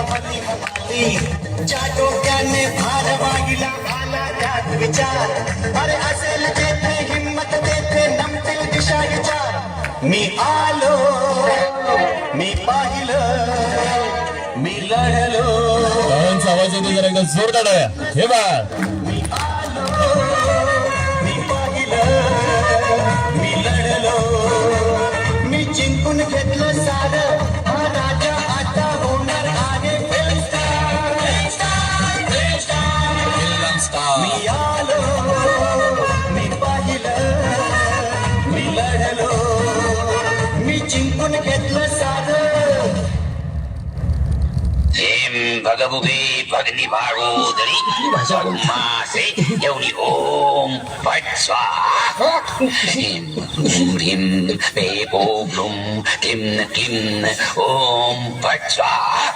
कमली हमाली ज्या डोक्याने भार वाहिला आला त्यात विचार अरे असेल जेथे हिम्मत तेथे नमतील दिशा विचार मी आलो मी पाहिलं मी लढलो टाळ्यांचा आवाज येतो जरा एकदा जोरदार टाळ्या हे बा मी आलो मी पाहिलं मी लढलो मी जिंकून घेतलं सारं हा राजा आता होणार आहे मी आलो मी पाहिलं मी लढलो मी जिंकून घेतलं सारं भगभुगे भगनी भाळोदरी मासे एवढी ओम पट स्वाहा ह्रीं ह्रीं पे पो ब्लुम क्लीं क्लीं ओम पट स्वाहा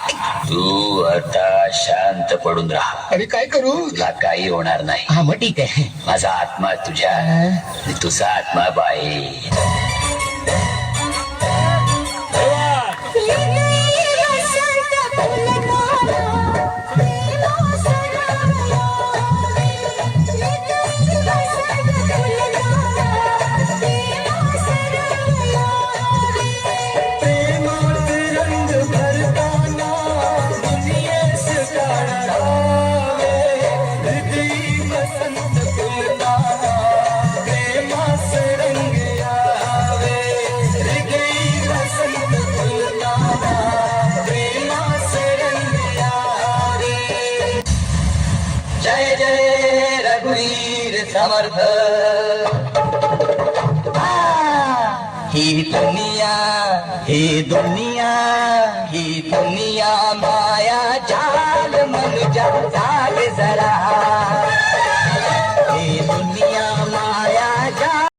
तू आता शांत पडून राहा. अरे काय करू? तुला काही होणार नाही. हा मग ठीक आहे. माझा आत्मा तुझ्या आणि तुझा आत्मा बाई. जय जय रघुवीर समर्थ. ही दुनिया ही दुनिया ही दुनिया माया जाल मनुजा जाग जरा